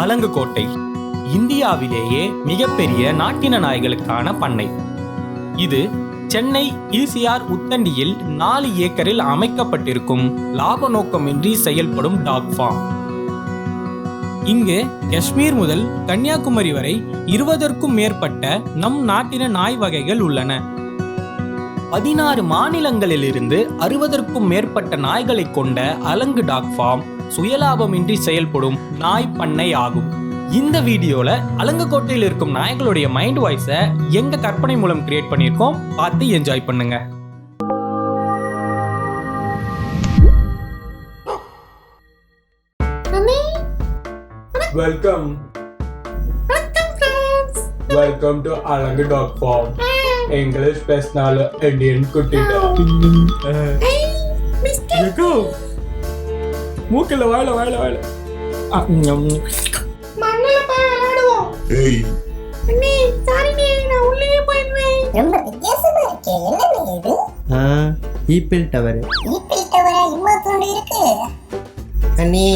அலங்குக்கோட்டை இந்தியாவிலேயே மிகப்பெரிய நாட்டின நாய்களுக்கான பண்ணை. இது சென்னை ஈசிஆர் உத்தண்டியில் 4 ஏக்கரில் அமைக்கப்பட்டிருக்கும் லாப நோக்கமின்றி செயல்படும் டாக் ஃபார்ம். இங்கு காஷ்மீர் முதல் கன்னியாகுமரி வரை 20க்கும் மேற்பட்ட நம் நாட்டின நாய் வகைகள் உள்ளன. 16 மாநிலங்களிலிருந்து 60க்கும் மேற்பட்ட நாய்களை கொண்ட அலங்கு டாக் ஃபார்ம் சுயலாபமின்றி செயல்படும் நாய் பண்ணை ஆகும். இந்த வீடியோல அலங்குக்கோட்டையில் இருக்கும் நாய்களுடைய மைண்ட் வாய்ஸை எங்க கற்பனை மூலம் கிரியேட் பண்ணியிருக்கோம், பார்த்து என்ஜாய் பண்ணுங்க. Welcome welcome to Alangu dog farm. English பேசினாலும் இந்தியன் குட்டிடா. மூக்கில் வாயில வாயில வாயில. ஏய் அண்ணே சாரி நீ நான் உள்ளே போயிடுவேன். ரொம்ப வித்தியாசமா இருக்கே. என்ன இது? Eiffel tower. ஈபிள் டவரா இம்மா தோண்டி இருக்கு? அண்ணே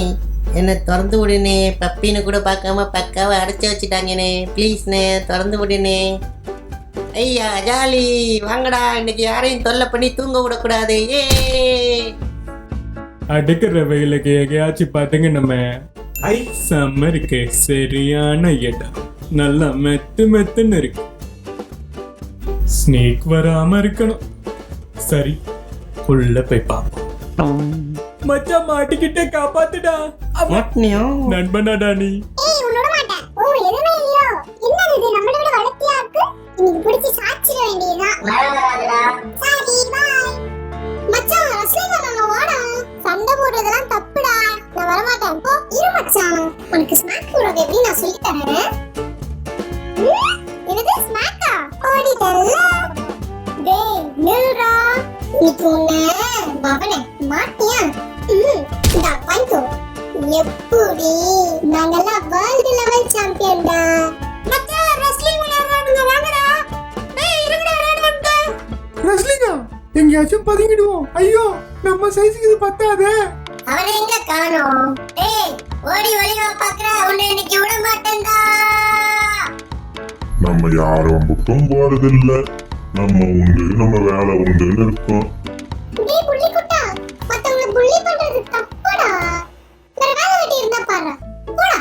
என்ன திறந்து விடுனே, பப்பின்னு கூட பார்க்காம பக்காவை அடைச்சி வச்சுட்டாங்கண்ணே, ப்ளீஸ்ண்ணே திறந்து விடுனே. ஐயா ஜாலி வாங்கடா, இன்னைக்கு யாரையும் தொல்லை பண்ணி தூங்க விடக்கூடாது. ஏ அடிக்கிற வெயிலுக்கு எங்கேயாச்சும் பார்த்துங்க. நம்ம செம்ம இருக்கு, சரியான இடம், நல்லா மெத்து மெத்துன்னு இருக்கு. ஸ்னேக் வராம இருக்கணும். சரி உள்ள போய் பார்ப்போம். மச்சான் மாட்டிக்கிட்டே காப்பாத்துடா. நண்பனாடா நீ. ஏய் உன்னோட மாட்டேன். ஓ எதுமே இல்லையோ. என்ன இது நம்மள விட வளர்த்தியா இருக்கு. இன்னைக்கு பிடிச்சி சாச்சிர வேண்டியதுதான். வரடா. சரி பை. மச்சான் ரஸ்லிங்க நான் வாடா. சண்டை போடுறதெல்லாம் தப்புடா. நான் வர மாட்டேன். போ இரு மச்சான். உனக்கு ஸ்மாக் போடுறது எப்படி நான் சொல்லி தரேன். என்னது ஸ்மாக்கா? ஓடி தரல. டேய் நில்றா. நீ பவனே மாட்டியா? இந்த பாயிண்டோ எப்படி நாங்கெல்லாம் வேர்ல்ட் லெவல் சாம்பியன்டா. மச்சான் ரெஸ்லிங் விளையாடுறாங்க வாங்கடா. டேய் இருங்கடா விளையாடுங்க. ரஸ்லிங்கா எங்கேயாச்சும் பதுங்கிடுவோம். ஐயோ நம்ம சைஸுக்கு இது பத்தாதே. அவனை எங்க காணோம்? டேய் ஓடி ஒளிவா பாக்குற, உன்னை இன்னைக்கு விட மாட்டேன்டா. நம்ம யாரும் புக்கம் போறதில்ல, நம்ம உண்டு நம்ம வேலை உண்டுன்னு இருக்கோம். டேய் புள்ளி குட்டா, மத்தவங்கள புள்ளி பண்றது தப்புடா. வேற வேலை வெட்டி இருந்தா பாரு. போடா.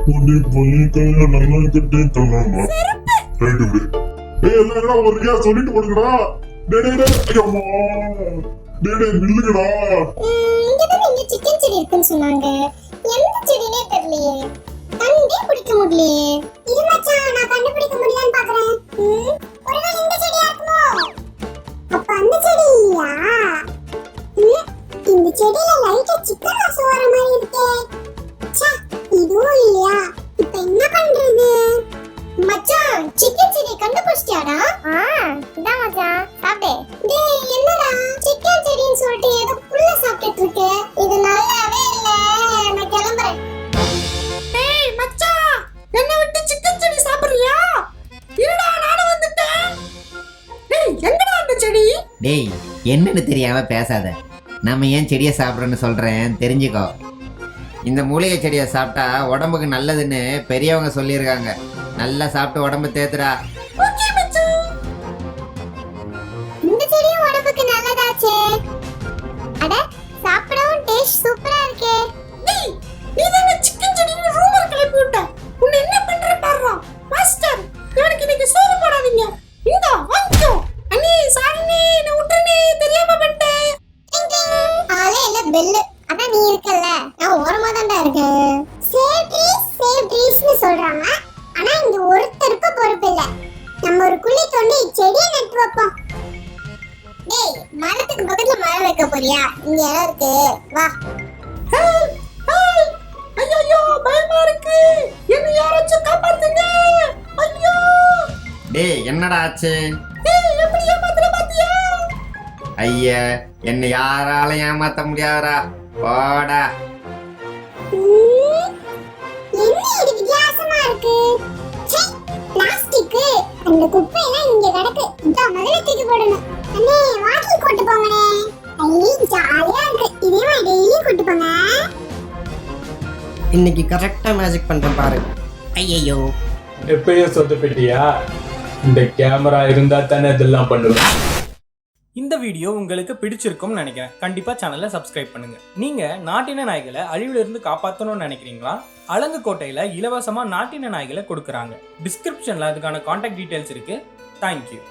புள்ளி புள்ளி கையில நல்லா கட்டி தரலாமா? ரைட் விடு. ஏய் எல்லாம் ஒருக்கா சொல்லிட்டு போடுங்கடா. டேய் டேய் டேய் ஐயம்மா. டேய் டேய் நில்லுங்கடா. இங்க சிக்கன் செடி இருக்குன்னு சொன்னாங்க. எந்த செடினே தெரியலையே. கண்டே பிடிக்க முடியலையே. இது மச்சான் நான் கண்டுபிடிக்க முடியலன்னு பாக்குறேன். ஒருவேளை இந்த செடியா இருக்குமோ? அப்ப அந்த செடி இல்லையா? இந்த செடியில லைட்டா சிக்கன் வாசம் வர மாதிரி இருக்கே. ச்சே இதுவும் இல்லையா? இப்ப என்ன பண்றது? மச்சான் சிக்கன் செடி கண்டுபிடிச்சிட்டியாடா? இதான் மச்சான் சாப்பிடு. டேய் என்னடா சிக்கன் செடின்னு சொல்லிட்டு ஏதோ புல்ல சாப்பிட்டுட்டு இருக்க. இது நல்லாவே இல்ல. நான் கிளம்புறேன். டேய் மச்சான் என்ன விட்டு சிக்கன் செடி சாப்பிடுறியா? இருடா நானும் வந்துட்டேன். டேய் எங்கடா அந்த செடி? டேய் என்னன்னு தெரியாம பேசாத. நம்ம ஏன் செடியை சாப்பிட்றோன்னு சொல்றேன் தெரிஞ்சுக்கோ. இந்த மூலிகை செடியை சாப்பிட்டா உடம்புக்கு நல்லதுன்னு பெரியவங்க சொல்லியிருக்காங்க. நல்லா சாப்பிட்டு உடம்பு தேத்துடா. ஓகே மச்சான். இந்த செடியும் உடம்புக்கு நல்லதாச்சே. அட சாப்பிடவும் டேஸ்ட் சூப்பரா இருக்கே. டேய் நீ தான சிக்கன் செடிக்கு ரூமர் கிளப்பி விட்ட. உன்னை என்ன பண்ற பாருடா. மாஸ்டர் எனக்கு இன்னைக்கு சோறு போடாதீங்க. இந்த வாங்கோ. அண்ணி சாரினி நான் விட்டுறனே தெரியாம பண்ணிட்டேன். ஆளே இல்ல பெல். அதான் நீ இருக்கல்ல. நான் ஓரமா தான்டா இருக்கேன். சேவ் ட்ரீஸ்னு சொல்றாங்க. ஆனா இங்க ஒருத்தருக்கு பொறுப்பு இல்ல. நம்ம ஒரு குழி தோண்டி செடியை நட்டு வைப்போம். டேய் மரத்துக்கு பக்கத்துல மரம் வைக்க போறியா? இங்க இடம் இருக்கு வா. ஐயோ பயமா இருக்கு. என்ன யாராச்சும் காப்பாத்துங்க. ஐயோ டேய் என்னடா ஆச்சு? டேய் எப்படி ஏமாத்தற பாத்தியா? ஐயா என்ன யாராலும் ஏமாத்த முடியாதா? போடா. என்ன இது வித்தியாசமா இருக்கு? ச்சே பிளாஸ்டிக். அந்த குப்பையெல்லாம் இங்க கிடக்கு. இந்த முதல்ல தூக்கி போடணும். அண்ணே வாக்கிங் கூட்டி போங்கண்ணே. ஐயே ஜாலியா இருக்கு. இதே மாதிரி டெய்லி கூட்டி போங்க. இன்னைக்கு கரெக்டாக மேஜிக் பண்ணுறேன் பாரு. ஐயையோ, எப்பயோ சொதப்பிட்டியா? இந்த கேமரா இருந்தா தானே இதெல்லாம் பண்ணுவேன். இந்த வீடியோ உங்களுக்கு பிடிச்சிருக்கும்னு நினைக்கிறேன். கண்டிப்பா சேனலை சப்ஸ்கிரைப் பண்ணுங்க. நீங்க நாட்டின நாய்களை அழிவிலிருந்து காப்பாற்றணும்னு நினைக்கிறீங்களா? அலங்குக்கோட்டையில இலவசமா நாட்டின நாய்களை கொடுக்குறாங்க. டிஸ்கிரிப்ஷன்ல அதுக்கான கான்டாக்ட் டீடைல்ஸ் இருக்கு. தேங்க்யூ.